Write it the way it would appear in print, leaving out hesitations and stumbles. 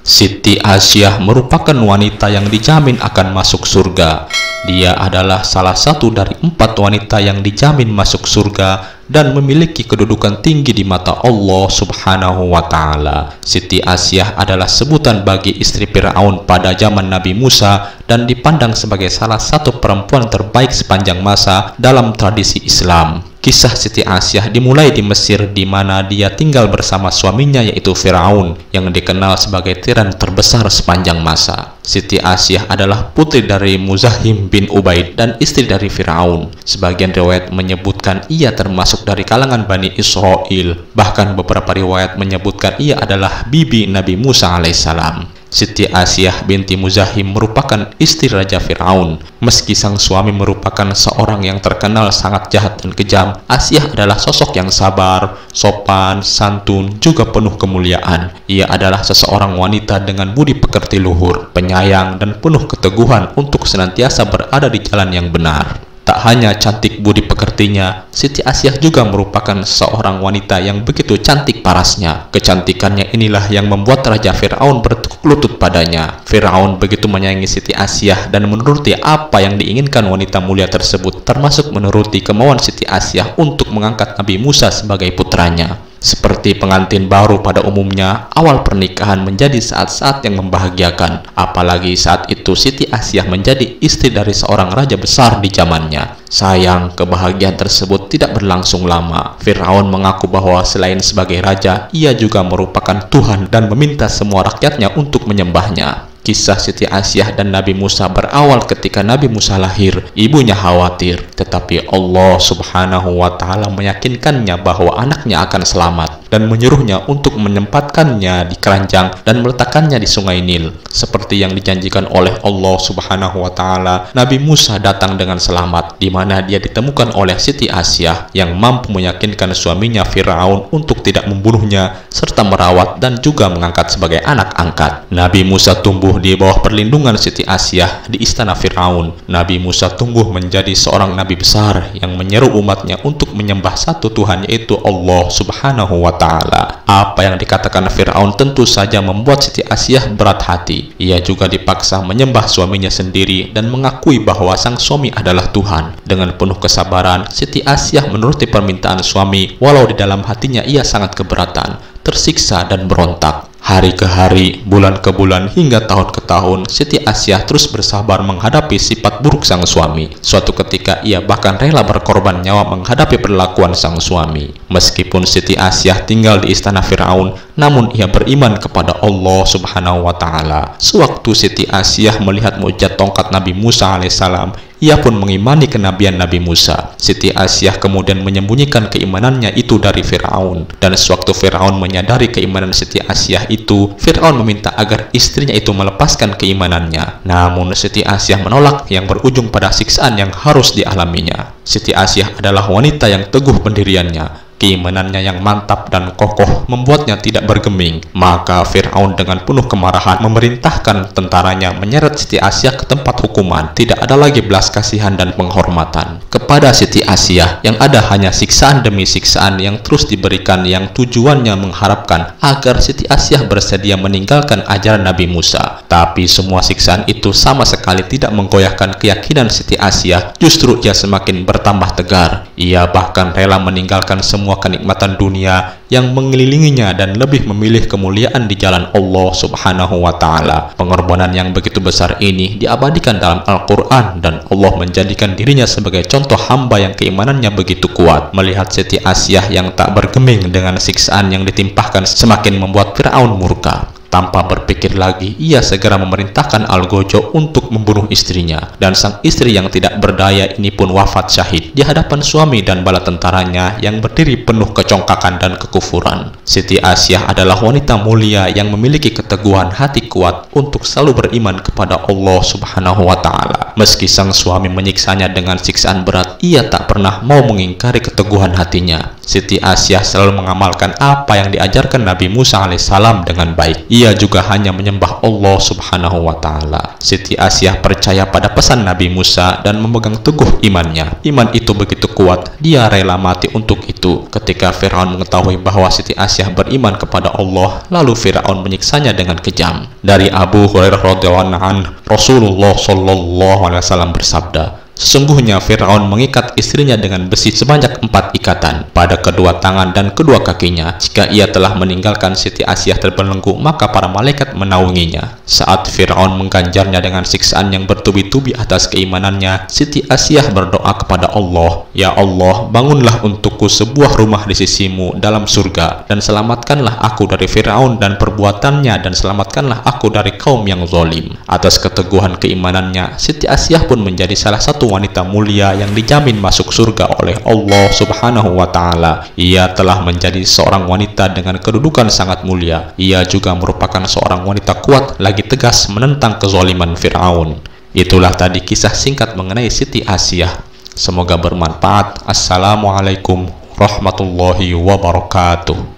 Siti Asyah merupakan wanita yang dijamin akan masuk surga. Dia adalah salah satu dari 4 wanita yang dijamin masuk surga dan memiliki kedudukan tinggi di mata Allah Subhanahu wa Ta'ala. Siti Asyah adalah sebutan bagi istri Fir'aun pada zaman Nabi Musa dan dipandang sebagai salah satu perempuan terbaik sepanjang masa dalam tradisi Islam. Kisah Siti Asyah dimulai di Mesir, di mana dia tinggal bersama suaminya yaitu Fir'aun yang dikenal sebagai tiran terbesar sepanjang masa. Siti Asyah adalah putri dari Muzahim bin Ubaid dan istri dari Fir'aun. Sebagian riwayat menyebutkan ia termasuk dari kalangan Bani Israel. Bahkan beberapa riwayat menyebutkan ia adalah bibi Nabi Musa alaihissalam. Siti Asyah binti Muzahim merupakan istri Raja Fir'aun. Meski sang suami merupakan seorang yang terkenal sangat jahat dan kejam, Asyah adalah sosok yang sabar, sopan, santun, juga penuh kemuliaan. Ia adalah seseorang wanita dengan budi pekerti luhur, penyayang, dan penuh keteguhan untuk senantiasa berada di jalan yang benar. Tak hanya cantik budi pekertinya, Siti Asyah juga merupakan seorang wanita yang begitu cantik parasnya. Kecantikannya inilah yang membuat Raja Fir'aun bertekuk lutut padanya. Fir'aun begitu menyayangi Siti Asyah dan menuruti apa yang diinginkan wanita mulia tersebut, termasuk menuruti kemauan Siti Asyah untuk mengangkat Nabi Musa sebagai putranya. Seperti pengantin baru pada umumnya, awal pernikahan menjadi saat-saat yang membahagiakan. Apalagi saat itu Siti Asyah menjadi istri dari seorang raja besar di zamannya. Sayang, kebahagiaan tersebut tidak berlangsung lama. Fir'aun mengaku bahwa selain sebagai raja, ia juga merupakan Tuhan dan meminta semua rakyatnya untuk menyembahnya. Kisah Siti Asyah dan Nabi Musa berawal ketika Nabi Musa lahir. Ibunya khawatir, tetapi Allah Subhanahu wa Ta'ala meyakinkannya bahwa anaknya akan selamat dan menyuruhnya untuk menempatkannya di keranjang dan meletakkannya di sungai Nil. Seperti yang dijanjikan oleh Allah Subhanahu wa Ta'ala, Nabi Musa datang dengan selamat, di mana dia ditemukan oleh Siti Asyah yang mampu meyakinkan suaminya Fir'aun untuk tidak membunuhnya serta merawat dan juga mengangkat sebagai anak angkat. Nabi Musa tumbuh di bawah perlindungan Siti Asyah di istana Fir'aun. Nabi Musa tumbuh menjadi seorang nabi besar yang menyeru umatnya untuk menyembah satu Tuhan, yaitu Allah Subhanahu wa Ta'ala. Apa yang dikatakan Fir'aun tentu saja membuat Siti Asyah berat hati. Ia juga dipaksa menyembah suaminya sendiri dan mengakui bahwa sang suami adalah Tuhan. Dengan penuh kesabaran, Siti Asyah menuruti permintaan suami, walau di dalam hatinya ia sangat keberatan, tersiksa dan berontak. Hari ke hari, bulan ke bulan, hingga tahun ke tahun, Siti Asyah terus bersabar menghadapi sifat buruk sang suami. Suatu ketika ia bahkan rela berkorban nyawa menghadapi perlakuan sang suami. Meskipun Siti Asyah tinggal di istana Fir'aun, namun ia beriman kepada Allah Subhanahu wa Ta'ala. Sewaktu Siti Asyah melihat mukjizat tongkat Nabi Musa alaihissalam, ia pun mengimani kenabian Nabi Musa. Siti Asyah kemudian menyembunyikan keimanannya itu dari Fir'aun. Dan sewaktu Fir'aun menyadari keimanan Siti Asyah itu, Fir'aun meminta agar istrinya itu melepaskan keimanannya. Namun Siti Asyah menolak, yang berujung pada siksaan yang harus dialaminya. Siti Asyah adalah wanita yang teguh pendiriannya. Keimanannya yang mantap dan kokoh membuatnya tidak bergeming. Maka Fir'aun dengan penuh kemarahan memerintahkan tentaranya menyeret Siti Asyah ke tempat hukuman. Tidak ada lagi belas kasihan dan penghormatan kepada Siti Asyah, yang ada hanya siksaan demi siksaan yang terus diberikan, yang tujuannya mengharapkan agar Siti Asyah bersedia meninggalkan ajaran Nabi Musa. Tapi semua siksaan itu sama sekali tidak menggoyahkan keyakinan Siti Asyah. Justru ia semakin bertambah tegar. Ia bahkan rela meninggalkan semua kenikmatan dunia yang mengelilinginya dan lebih memilih kemuliaan di jalan Allah Subhanahu wa Ta'ala. Pengorbanan yang begitu besar ini diabadikan dalam Al-Quran, dan Allah menjadikan dirinya sebagai contoh hamba yang keimanannya begitu kuat. Melihat Siti Asyah yang tak bergeming dengan siksaan yang ditimpahkan semakin membuat Fir'aun murka. Tanpa berpikir lagi, ia segera memerintahkan Algojo untuk membunuh istrinya. Dan sang istri yang tidak berdaya ini pun wafat syahid di hadapan suami dan bala tentaranya yang berdiri penuh kecongkakan dan kekufuran. Siti Asyah adalah wanita mulia yang memiliki keteguhan hati kuat untuk selalu beriman kepada Allah Subhanahu wa Ta'ala. Meski sang suami menyiksanya dengan siksaan berat, ia tak pernah mau mengingkari keteguhan hatinya. Siti Asyah selalu mengamalkan apa yang diajarkan Nabi Musa alaihissalam dengan baik. Ia juga hanya menyembah Allah subhanahu wa ta'ala. Siti Asyah percaya pada pesan Nabi Musa dan memegang teguh imannya. Iman itu begitu kuat, dia rela mati untuk itu. Ketika Fir'aun mengetahui bahwa Siti Asyah beriman kepada Allah, lalu Fir'aun menyiksanya dengan kejam. Dari Abu Hurairah radhiyallahu anhu, Rasulullah sallallahu alaihi wasallam bersabda, sesungguhnya Fir'aun mengikat istrinya dengan besi sebanyak 4 ikatan pada kedua tangan dan kedua kakinya. Jika ia telah meninggalkan Siti Asyah terbelenggu, maka para malaikat menaunginya. Saat Fir'aun mengganjarnya dengan siksaan yang bertubi-tubi atas keimanannya, Siti Asyah berdoa kepada Allah, "Ya Allah, bangunlah untukku sebuah rumah di sisimu dalam surga, dan selamatkanlah aku dari Fir'aun dan perbuatannya, dan selamatkanlah aku dari kaum yang zalim." Atas keteguhan keimanannya, Siti Asyah pun menjadi salah satu wanita mulia yang dijamin masuk surga oleh Allah subhanahu wa ta'ala. Ia telah menjadi seorang wanita dengan kedudukan sangat mulia. Ia juga merupakan seorang wanita kuat lagi tegas menentang kezaliman Fir'aun. Itulah tadi kisah singkat mengenai Siti Asyah. Semoga bermanfaat. Assalamualaikum warahmatullahi wabarakatuh.